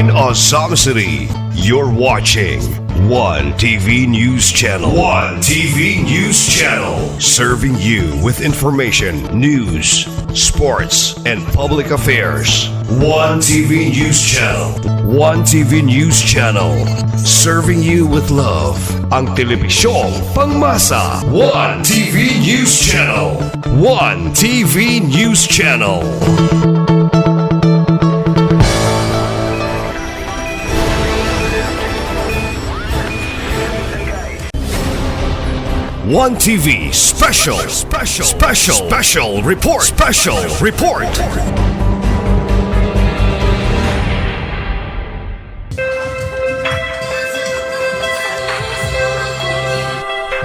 in Osama City. You're watching One TV News Channel. One TV News Channel. Serving you with information, news, sports, and public affairs. One TV News Channel. One TV News Channel. Serving you with love. Ang telebisyong pangmasa. One TV News Channel. One TV News Channel. One TV special report.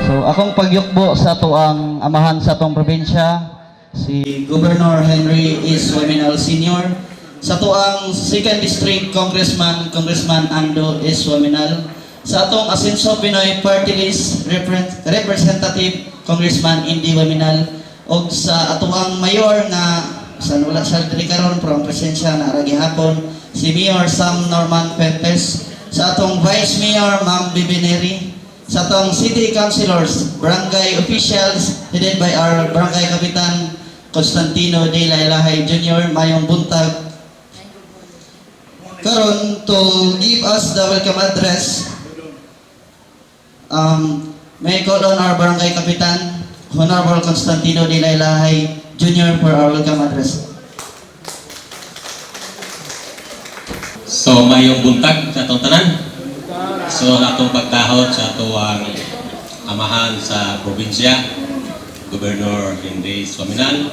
So akong pagyukbo sa tuang amahan sa atong probinsya, si Governor Henry is Waminal Sr. Sa tuang 2nd District Congressman Ando is Waminal. Sa atong Asenso Pinoy Party List Representative Congressman Indy Waminal. O sa atuang mayor na sa wala sa diri karon pero ang presensya na ara gihapon, si Mayor Sam Norman Pentes. Sa atong Vice Mayor Ma'am Bibi Neri. Sa atong City Councilors, Barangay Officials headed by our Barangay Kapitan Constantino De Lailahay Jr. Mayong buntag karon to give us the welcome address. May call on our Barangay Kapitan Honorable Constantino De Lailahay Jr. for our welcome address. So mayong buntag sa atong tanan. So atong pagtahod sa atong amahan sa probinsya, Governor Henry Waminal,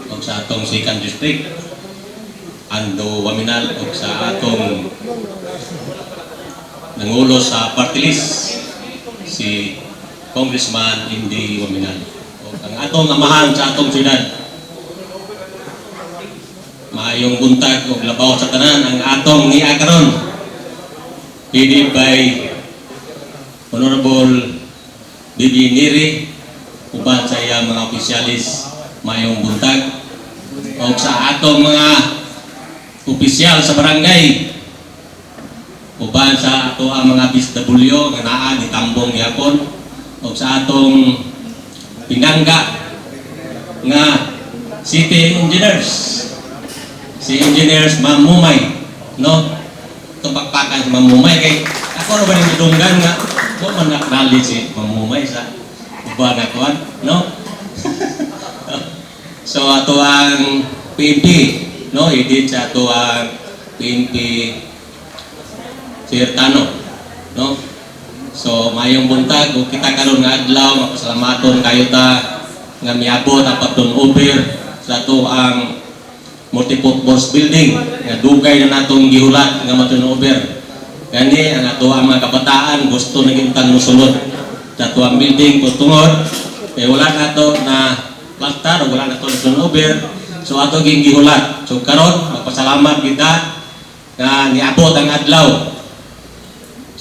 o sa atong 2nd District Ando Waminal, o sa atong nangulo sa party list si Congressman Indy Waminal. O ang atong amahan sa atong syudad. Maayong buntag o labaw sa tanan ang atong niya karon. Headed by Honorable Bibi Neri, uban sa iya mga opisyalis. Maayong buntag. O sa atong mga opisyal sa barangay, uban sa ato ang mga BSW nga naa ni Tambong yapon, o sa atong pinangga nga city engineers, si engineers Ma'am Mumay, no? Tupakpakan si Ma'am Mumay kay ako ba ni dunggan nga ko man knowledge si Ma'am Mumay sa uban ako, no? So ato ang PNP, no? Edit sa ato ang PNP Sirtano, no? So mayong buntag ug kita karon nga adlaw mapasalamaton kayo ta nga miabot ang pag-turnover sa ato ang multipurpose building nga dugay na natong gihulat nga ma-turnover. Gani ang ato ang mga kabataan gusto na gintang mosulod sa ato ang building tungod kay wala nato na plaster o wala nato na turnover. So ato ging gihulat. So karon magpasalamat kita nga niabot ang adlaw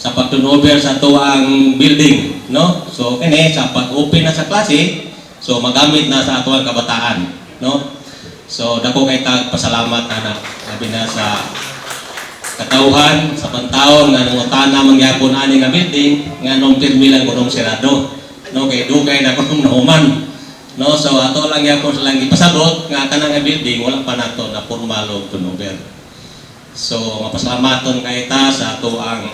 sa pag-turnover sa ato ang building, no? So kini sa pag-open na sa klase, so magamit na sa ato ang kabataan, no? So dako kay tag pasalamat ana labi na sa katawhan sa pantawon nga nangutana mangyapon ani nga building nga nung pirmilan ko nung sirado, no? Kay dugay na kung nahuman, no? So ato lang yapon sa lang ipasabot nga kanang building wala pa nato na formal og turnover. So mapasalamaton kay ta sa ato ang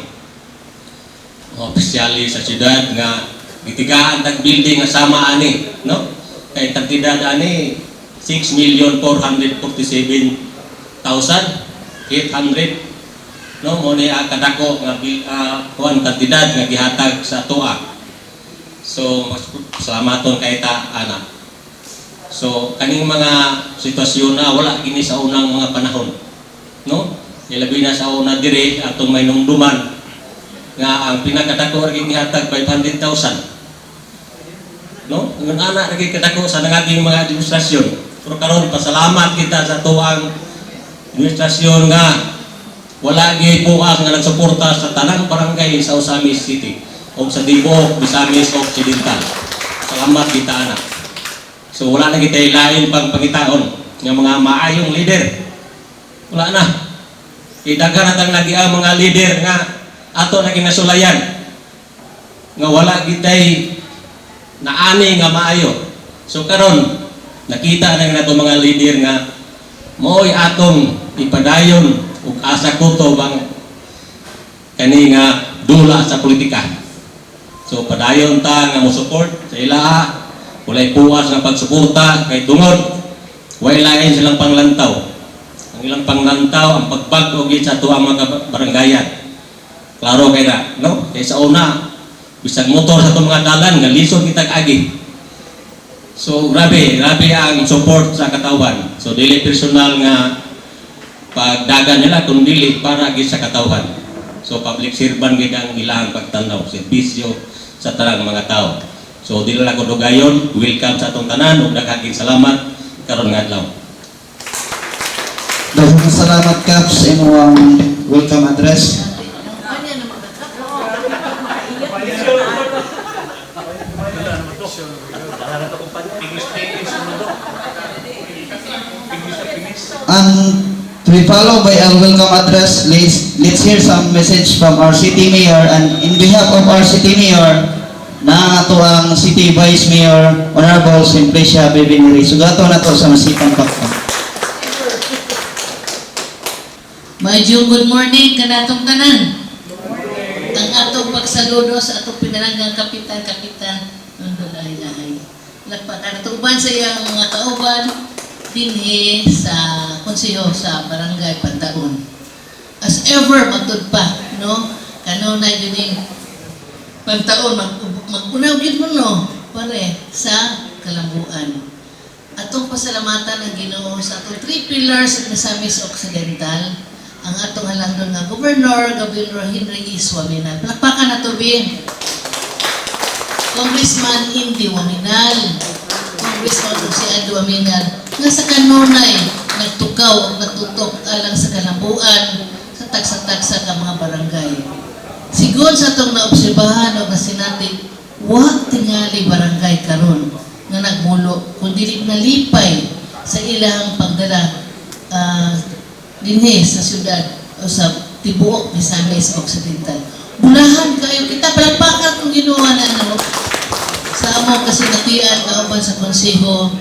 opisyali sa siyudad nga gitigaan tag building nga sama ani, no? Kay kantidad ani 6,447,800, no? Mo ni kadako nga kuan kantidad nga gihatag sa tuwa. So salamaton kay ta ana. So kaning mga sitwasyon na wala kini sa unang mga panahon, no? Ilabi na sa una dire atong may numduman nga ang pinakadako rin gihatag 500,000, no? Ngun ana lagi kadako sa nangaging mga administrasyon. Pero karon pasalamat kita sa tuang administrasyon nga wala gyud bukas nga nagsuporta sa tanang barangay sa Osamis City o sa Dibok, Misamis Occidental. Salamat kita ana. So wala na kita lain pang pangitaon ng mga maayong leader. Wala na. Daghan natang lagi ang mga leader nga ato na kinasulayan nga wala gitay naani nga maayo. So karon nakita na nato mga leader nga mo'y atong ipadayon ug asa ko to bang kani nga dula sa politika. So padayon ta nga mo support sa ila, walay puwas nga pagsuporta kay tungod way lain silang panglantaw. Ang ilang panglantaw ang pagbag-o gid sa tuang mga baranggayan. Klaro kay na, no? Kay sa una bisag motor sa itong mga dalan nga lisod kita agi. So grabe ang support sa katawan. So dili personal nga pagdagan nila kung dili para gid sa katawan. So public servant gid ang ilang pagtanaw, serbisyo sa tanang mga tao. So dili lang ko dugayon, welcome sa atong tanan ug daghang salamat karon nga adlaw. Daghang salamat Kap sa imong welcome address. And to be followed by our welcome address, let's hear some message from our city mayor, and in behalf of our city mayor, na ato ang city vice mayor, Honorable Simplicia Bebinri. Sugato na to sa masipang pakpak. Medyo good morning kanatong tanan. Ang atong pagsaludo sa atong pinalanggang kapitan nandulay-lahay. Lagpat ang tuban sa iyang mga kauban dinhi sa konseho sa barangay Pantaon. As ever matud pa, no? Kanunay dining Pantaon mag-unaw gid mo no pare sa kalambuan. Atong pasalamatan ang Ginoo sa atong 3 pillars ng Misamis Occidental. Ang atong halangdon nga Governor Henry E. Suaminal. Palakpakan na to, Bin. Congressman Indy Waminal. Congressman Jose Ado Waminal. Nga sa kanunay, nagtukaw at natutok alang sa kalambuan sa tagsa-tagsa ka mga barangay. Sigon sa itong naobserbahan o nasinati, wag tingali barangay karon nga nagmulo, kundi nalipay sa ilang pagdala dinhi sa syudad o sa tibuok Misamis Occidental. Bulahan kayo kita, palakpakan kung ginawa na sa among kasinatian kauban sa konseho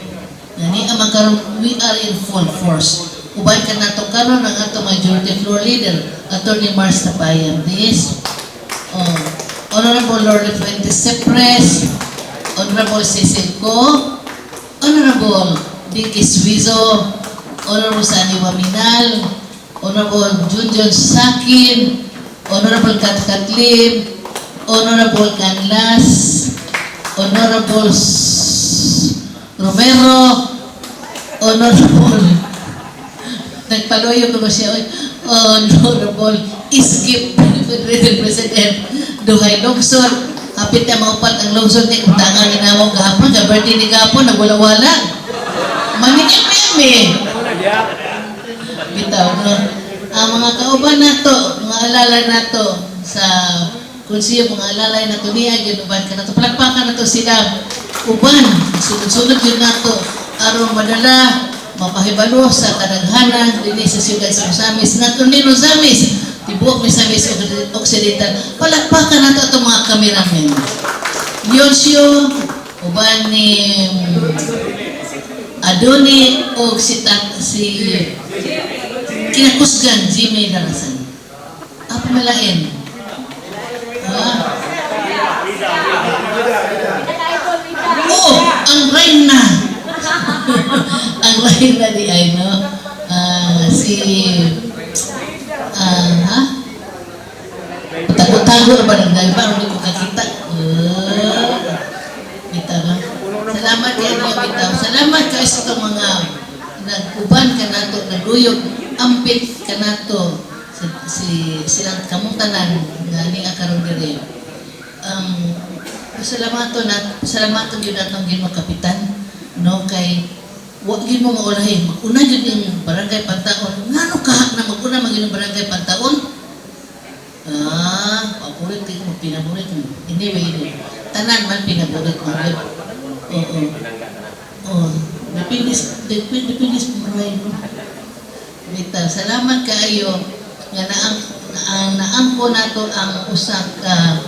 nani amang karon we are in full force. Uban ka nato karon ang atong majority floor leader Attorney Mars Tapayan. This Honorable Lordy Fuentes Sepres, Honorable Cecil Co, Honorable Vicky Suizo, Honorable Sani Waminal, Honorable Junjun Sakin, Honorable Katlib, Honorable Canlas, Honorable Romero, Honorable nagpaloyo ko siya, Honorable Iskip, President Duhay Lungsod. Hapit na maupat ang lungsod ni utangan ni namo gahapon, birthday ni gahapon, nagwala-wala. Manikit bitaw no. Ang mga kauban nato, mga alala nato sa konseho, mga alala nato niya gyud uban ka nato, palakpakan nato sila. Uban sunod-sunod gyud nato aron madala mapahibalo sa kadaghanan dinhi sa siyudad sa Misamis nato ni Misamis tibuok Misamis Occidental. Palakpakan nato atong mga cameramen. Yoshio uban ni Adoni o si kinakusgan Jimmy Darasan. Apa malain? Ang Reyna. Ang Reyna di ay no. Tago-tago ba nang dahil ba? Hindi ko kakita. Bitaw na. Salamat kayo mga bitaw. Salamat kayo sa itong mga nag-uban ka nato, nagduyog, ampit ka nato silang kamutanan nga ni akaron diri. Salamaton yun natong Ginoo Kapitan, no, kay wag gyud mo maulahin. Una gyud yung barangay Pantaon. Ngano kahak na mag-una maging barangay Pantaon? Paborit mo, pinaborit mo. Anyway, tanan man pinaborit mo. Napinis maray mo. Bitaw, salamat kaayo nga naangko nato ang usa ka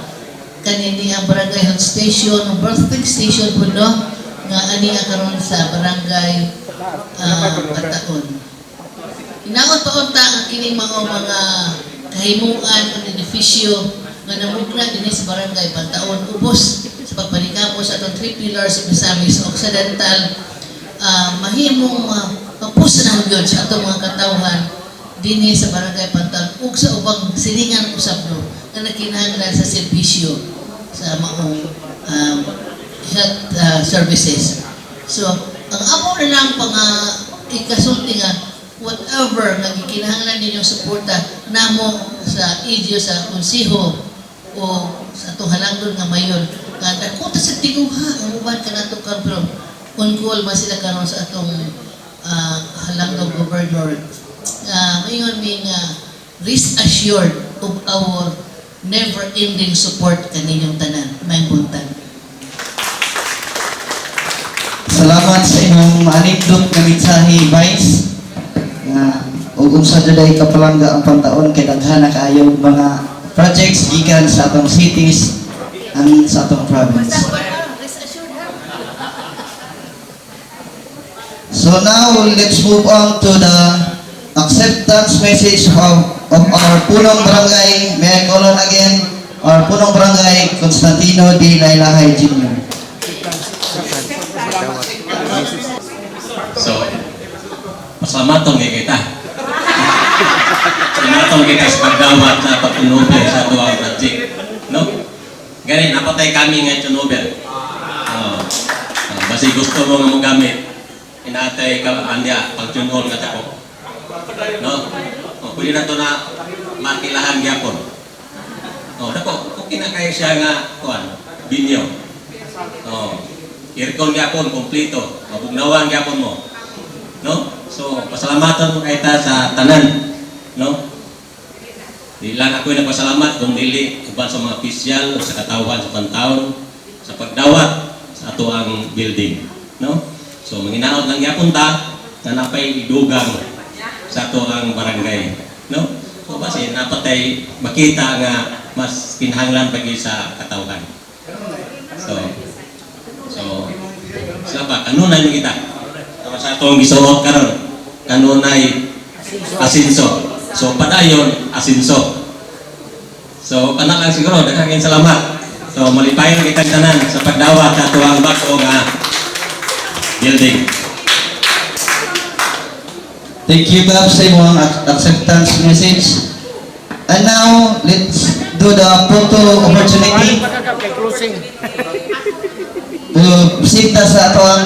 kanini ang barangay health station, birthing station po no, nga aniya karon sa barangay Pataon. Inaot pa unta ang kining mga kahimuan o benepisyo nga namugna dinhi sa barangay Pataon ubos sa pagpanikapos sa atong 3 pillars of Misamis Occidental, mahimong mapusanan gyud sa atong mga katawhan dinhi sa barangay Pataon ug sa ubang silingan usab no nga nakinahanglan sa serbisyo sa maong health services. So, ang amo na lang pang ikasulti nga whatever nga gikinahanglan ninyong suporta namo sa idyo sa konsiho o sa atong halangdon nga mayon nga dako ta sa tiguha ang uban kanato karon on call ba sila karon sa atong halangdon governor mayon mi nga rest assured of our never-ending support kaninyong tanan may buntag. Salamat sa inyong anekdot nga mensahe, Vice. Ug unsa daday kapalangga ang pantaon kay daghan na kaayo mga projects gikan sa atong cities and sa atong province. So now let's move on to the acceptance message of our punong barangay. May I call on again our punong barangay Constantino D. Laylahay Jr. So, pasalamaton kay kita. Pasalamaton kita sa pagdawat sa pagtunover sa tuwang project. No? Ganun, napatay kami nga tunover. Basi gusto mo nga mo gamit, inatay ka andya pagtunol nga tako. No? Pwede na ito na makilahan gyapon. Dako, kung kinakaya siya nga, binyo. Aircon gyapon, kompleto. Mabugnawan gyapon mo. No? So, pasalamatan mo kayo sa tanan. No? Di lang ako nagpasalamat kung dili uban sa mga opisyal o sa katawan sa pantaon sa pagdawat sa ato ang building. No? So, manginaot lang gyapon ta na napay idugang sa ato ang barangay. No? So, basi napatay makita nga mas kinahanglan pagi sa katawan. So, sila pa, kanunay mo kita. Sa itong gisuot karon, kanunay asinso. So, padayon, asinso. So, pana lang siguro, daghang salamat. So, malipayon kita tanan sa pagdawat sa tuwang bako nga building. Thank you, Bob, sa imong acceptance message. And now, let's do the photo opportunity. Bisita sa ato ang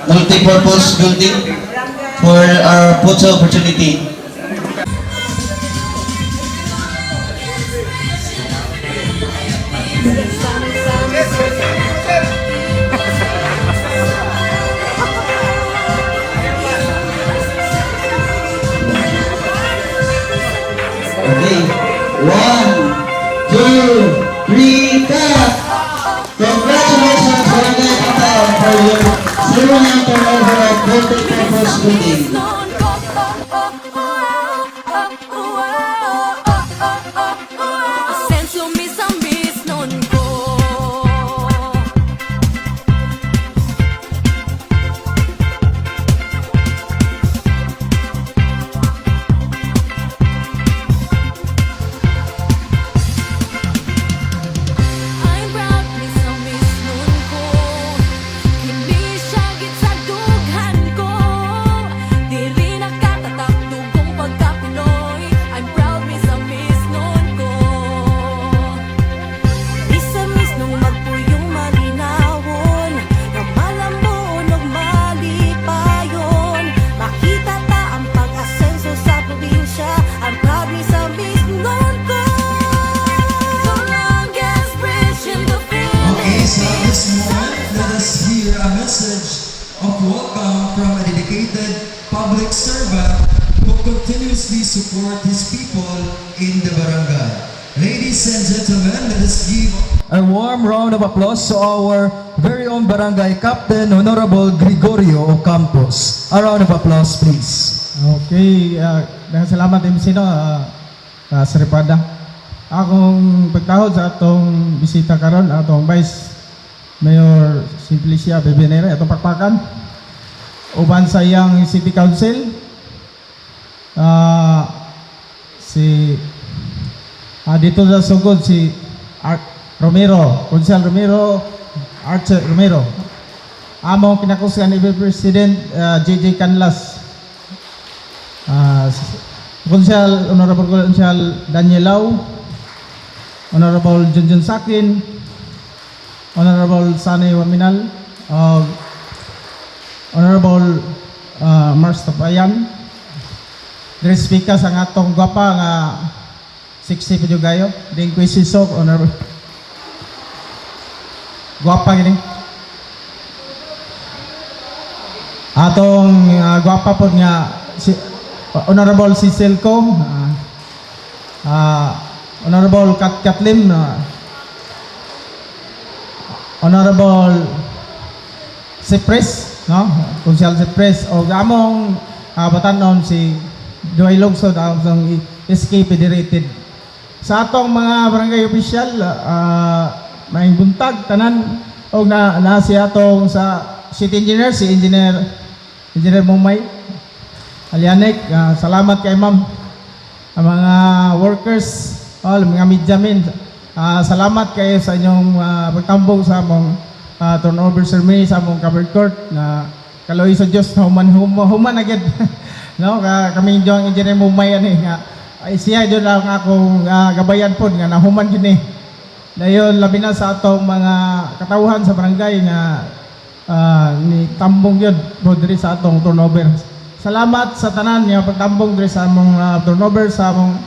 multi-purpose building for our photo opportunity. Okay, 1, 2, 3, cut! Congratulations, Barangay Pataon, for your ceremonial turnover of multi-purpose building. Senso mis non ko. I'm proud mis non ko. Hindi siya gitsagdugan ko. Diri nakatatak dugong pagka-Pinoy. I'm proud mis non ko. Isa-mis nung magpuyong malinawon. Na malambon ug malipayon. Makita ta ang pag-asenso sa probinsya. I'm proud mis non ko. The longest bridge in the Okay, so at Philippines. this moment, let us hear a message of welcome from a dedicated public servant who continuously support his people in the barangay. Ladies and gentlemen, let us give A warm round of applause to our very own barangay captain, Honorable Gregorio Ocampos. A round of applause, please. Okay, salamat din sino. Saripada. Akong pagtahod sa atong bisita karon atong Vice Mayor Simplicia Bebenere atong pakpakan uban sa iyang City Council dito sa sugod si Romero, Consel Romero, Archer Romero. Among kinakusgan ni President JJ Canlas. Honorable Consel Daniel Lau, Honorable Junjun Sakin, Honorable Sani Waminal, Honorable Mars Tapayan. Dire speaker sa atong gwapa nga 60 pedyo gayo. Ding Quisisok, Honorable. Gwapa gini. Atong gwapa po nga si Honorable Cecilco, Honorable Katlim, Honorable Cypress, no? Consel Cypress o among batanon si Joy Longsod ang SK Federated. Sa atong mga barangay official, may buntag tanan o na si atong sa city engineer, si Engineer Mumay Alianek, salamat kay ma'am. Ang mga workers, mga midyamin, salamat kayo sa inyong pagtambong sa among turnover ceremony sa among covered court na kaloy sa Diyos na human agad. No, kami yung engineer Mumay nga siya doon lang akong gabayan po nga nahuman gini. Dayon labi na sa atong mga katawhan sa barangay nga ni tambong yun po diri sa atong turnover. Salamat sa tanan nga pagtambong diri sa among turnover sa among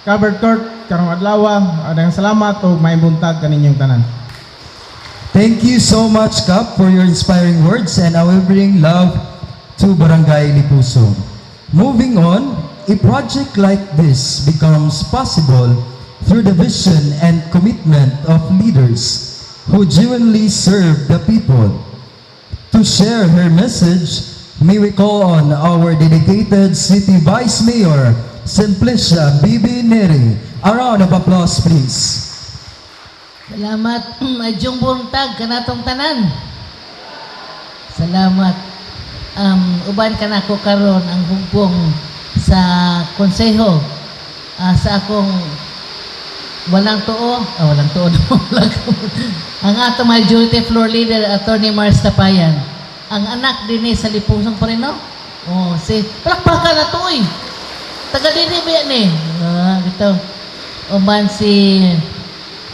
covered court karong adlaw. Adang salamat ug may buntag kaninyong tanan. Thank you so much, Kap, for your inspiring words, and I will bring love to Barangay Lipuso. Moving on, a project like this becomes possible through the vision and commitment of leaders who genuinely serve the people. To share her message, may we call on our dedicated City Vice Mayor, Simplicia Bibi Neri. A round of applause, please. Salamat, adyong buntag kanatong tanan. Salamat. Uban ka na ko karon ang hugpong sa konseho sa akong walang tuo, ang atong majority floor leader, Attorney Mars Tapayan. Ang anak din sa Lipusong pa rin, no? Si palakpakan na to, eh. Taga din ba yan, eh? Ito. Uban si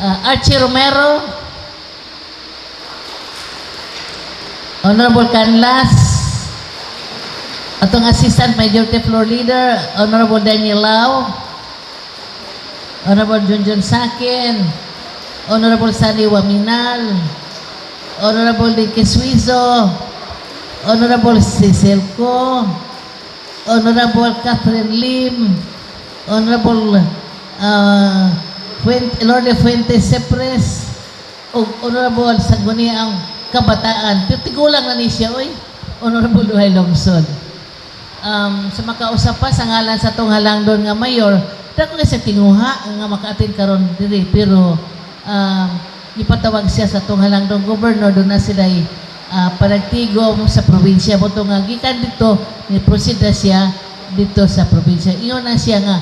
Archie Romero, Honorable Canlas, atong Assistant Majority Floor Leader, Honorable Daniel Lau, Honorable Junjun Sakin, Honorable Sani Waminal, Honorable Dinky Suizo, Honorable Cecilco, Honorable Catherine Lim, Honorable Lorde Fuentes Sepres, o Honorable Sangguni ang Kabataan. Tigulang na ni siya, oy. Honorable Duhay Lungsod. Sa makausap pa sa ngalan sa tong halangdon nga mayor, dako na sa tinguha nga makaatin karon diri, pero ipatawag siya sa tong halangdon governor, doon na sila panagtigom sa probinsya. Buto nga gikan dito, ni proceed na siya dito sa probinsya. Iyon na siya nga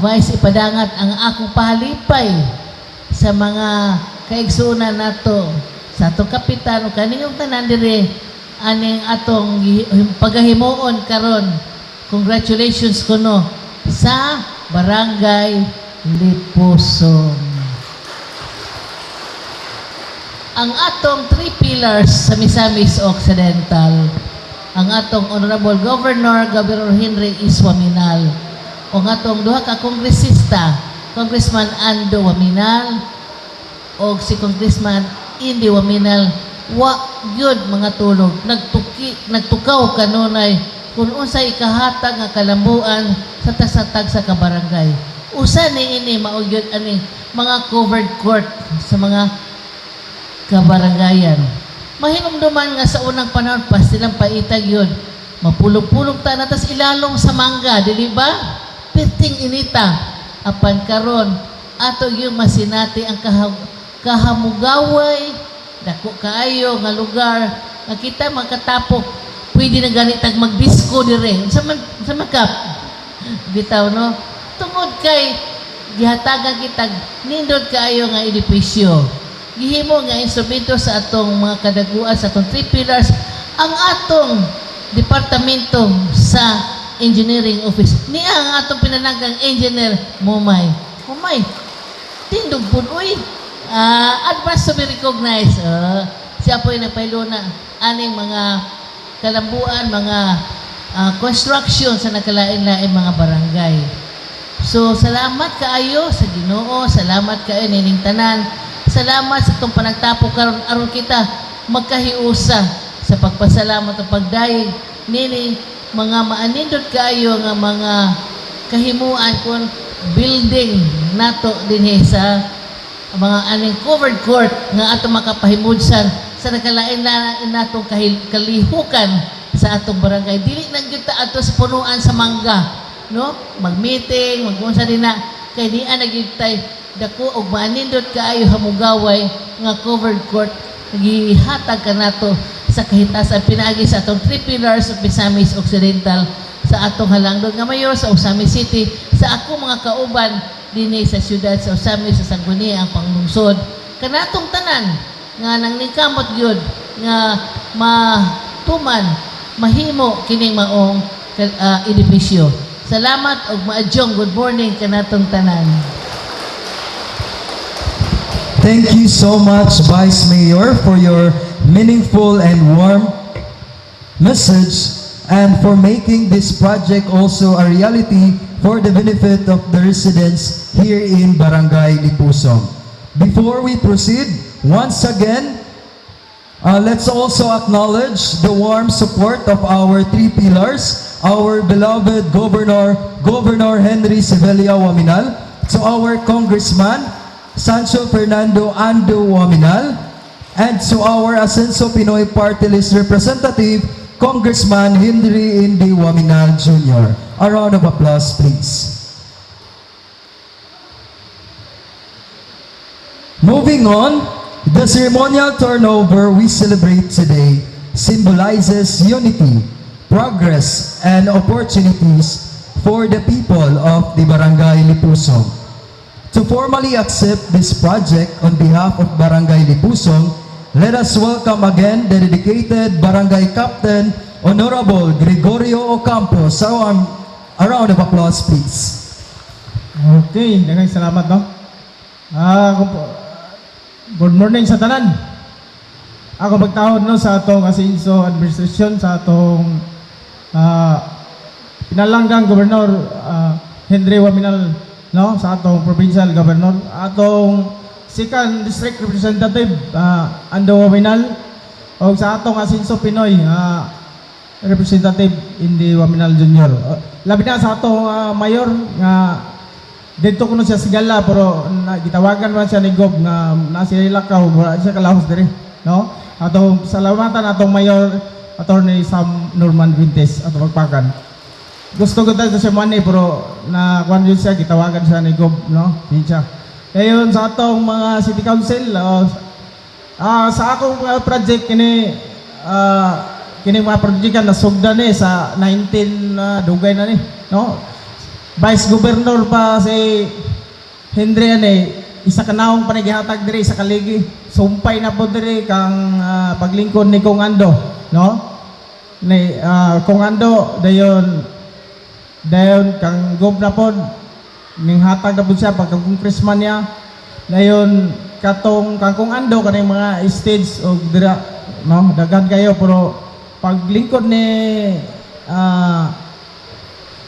Vice, ipadangat ang akong pahalipay sa mga kaigsunan nato sa atong kapitan o kaninyong tanan diri aning atong pagahimuon karon. Congratulations kuno sa Barangay Lipuso. Ang atong 3 pillars sa Misamis Occidental, ang atong Honorable Governor Henry Iswaminal, o nga itong duha ka kongresista, Congressman Ando Waminal o si Congressman Indy Waminal, wa yun mga tulog, nagtukaw kanunay kung unsay ikahatag nga kalambuan sa tagsatag sa kabarangay. Usa ni ini maugyod ani mga covered court sa mga kabarangayan. Mahinumduman nga sa unang panahon pa silang paitag yun. Mapulog-pulog ta na tas ilalong sa mangga, dili ba? Piting inita. apan karon ato yung masinati ang kahamugaway dako kaayo nga lugar nga kita makatapok pwede na ganitag magdisco dire sa makap bitaw no tungod kay gihatagan kitag nindot kaayo nga edipisyo gihimo nga instrumento sa atong mga kadaguan sa atong 3 pillars ang atong departamento sa engineering office niya ang atong pinanagang engineer Mumay tindog po uy advance to be recognized siya po yung nagpahilo na aning mga kalambuan mga construction sa nakalain-lain mga barangay. So, salamat kaayo sa Ginoo, salamat kaayo nining tanan, salamat sa itong panagtapo karon aron kita magkahiusa sa pagpasalamat at pagdayeg nini mga maanindot kaayo nga mga kahimuan kun building nato dinhi sa mga aning covered court nga ato makapahimudsan sa nakalain-lain natong kalihukan sa atong barangay. Dili na gyud ta ato sa punuan sa mangga, no? Mag-meeting, mag-unsa din na kay di na gyud tay dako og maanindot kaayo hamugaway nga covered court gihatag kanato sa kahitasan pinaagi sa atong 3 pillars of Misamis Occidental sa atong halangdon nga mayor sa Osamis City sa ako mga kauban dinhi sa siyudad sa Osamis sa Sangguniang ang panglungsod kanatong tanan nga nang ningkamot gyud nga matuman mahimo kining maong edipisyo. Salamat og maadjong good morning kanatong tanan. Thank you so much, Vice Mayor, for your meaningful and warm message and for making this project also a reality for the benefit of the residents here in Barangay Lipusong. Before we proceed, once again, let's also acknowledge the warm support of our 3 pillars, our beloved Governor Henry Sivelia Waminal, to our Congressman Sancho Fernando Ando Waminal, and to our Asenso Pinoy Party List Representative, Congressman Henry Indy Waminal Jr. A round of applause, please. Moving on, the ceremonial turnover we celebrate today symbolizes unity, progress, and opportunities for the people of the Barangay Lipusong. To formally accept this project on behalf of Barangay Lipusong, let us welcome again the dedicated Barangay Captain, Honorable Gregorio Ocampo. So, a round of applause, please. Okay, daghang salamat no. Good morning sa tanan. Ako magtahod no sa atong Asenso administration sa atong pinalanggang Gobernador Henry Waminal no sa atong provincial governor, atong second district representative Ando Waminal o sa atong Asenso Pinoy representative Indy Waminal Jr. Labi na sa atong mayor nga dito kuno siya sigala pero gitawagan man siya ni Gob nga nasa Lakaw wala siya kalahos diri no ato salamatan atong mayor Attorney Sam Norman Vintes ato magpakan gusto ko tayo sa money pero na kwan yun siya gitawagan siya ni Gob no din siya ayon sa atong mga city council sa akong project kini mga projekan na sugdan sa 19 dugay na ni no Vice Governor pa si Henry isa ka naong panigihatag diri sa kaligi. Sumpay na po diri kang paglingkod ni Kong Ando, no? Ni Kong Ando dayon kang gob na pod ning hatag na po siya pagka congressman niya. Dayon katong kang Kong Ando kanang mga stage og dira, no? Daghan kayo pero paglingkod ni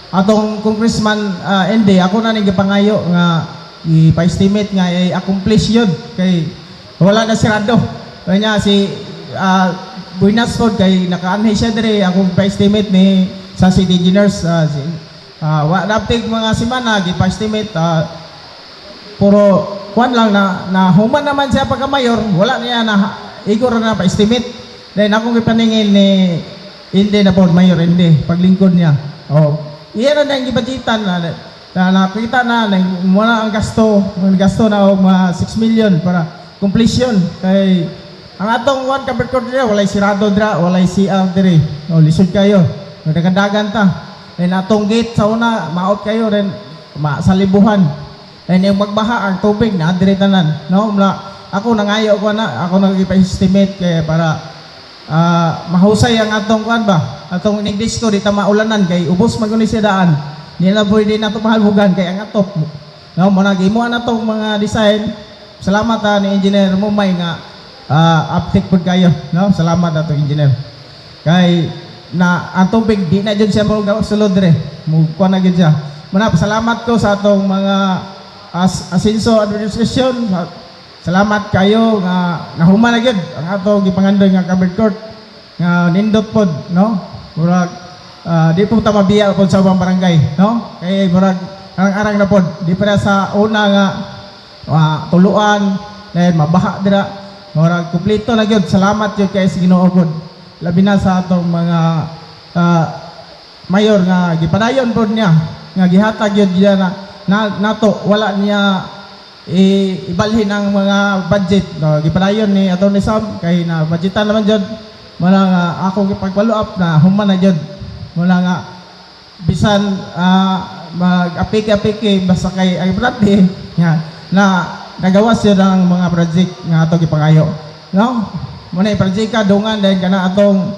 atong congressman Indy ako na gipangayo nga ipa-estimate nga i-accomplish yun kay wala na sirado kanya si Buenas pod kay nakaanhay siya dire ako pa-estimate ni sa city engineers wala take mga semana gipa-estimate puro kwan lang na human naman siya pagka mayor wala niya na igor na pa-estimate then akong gipaningin ni Indy na pod mayor Indy paglingkod niya iyan na yung gibaditan na nakita na muna ang gasto na og mga 6 million para completion kay ang atong one covered court dira walay sirado dira, walay CR diri. O lisod kayo. Nagdagan ta. And atong gate sa una maot kayo ren masalibuhan. And yung magbaha ang tubig na diri tanan, no? Ako nangayo ko na, ako nag-estimate kay para mahusay ang atong kuan ba? Atong English ko di ta maulanan kay ubos maguni siya daan. Di na pwede na ito mahalbugan kay ang atop. No, mo nagimuan na itong mga design. Salamat ni Engineer Mumay nga uptick po kayo. No? Salamat na itong engineer. Kay na ang tubig, di na dyan siya mga sulod rin. Mugkuha na dyan siya. Salamat ko sa itong mga Asenso Administration. Salamat kayo nga nahuman na dyan. Ang atong gipangandoy nga covered court. Nga nindot po. No? Murag di po ta mabiya po sa mga barangay, no? Kay murag arang-arang na po. Di pa sa una nga tuluan, dahil mabaha dira. Murag kumpleto na gyud. Salamat gyud kay Ginoo po. Labi na sa atong mga mayor nga gipadayon po niya nga gihatag gyud niya na nato wala niya ibalhin ang mga budget. No? Gipadayon ni Atty. Sam kay na budgetan naman gyud. Wala nga akong ipag-follow up na human na gyud. Mula nga bisan mag-apiki-apiki basta kay ay brate nga na nagawas yun ang mga project nga atong ipangayo, no? Muna i-project ka dungan dahil kana atong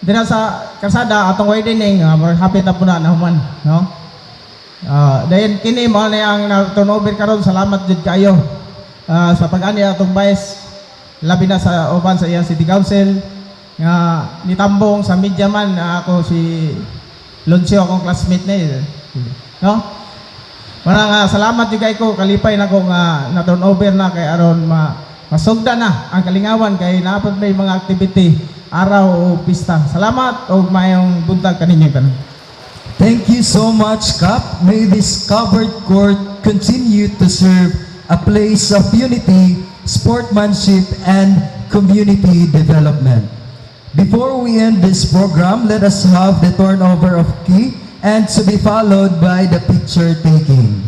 dira sa kalsada atong widening hapit na po na human, no? Dahil kini mo na ang turnover karon. Salamat jud kayo sa pag-ani atong vice labi na sa uban sa iyang city council nga nitambong sa media man ako si Loncio akong classmate na no? Marang salamat juga ko kalipay na ko nga na turnover na kay aron masugda na ang kalingawan kay naapod may mga activity araw o pista. Salamat o mayong buntag kaninyo tanan. Thank you so much, Kap. May this covered court continue to serve a place of unity, sportsmanship, and community development. Before we end this program, let us have the turnover of key and to be followed by the picture taking.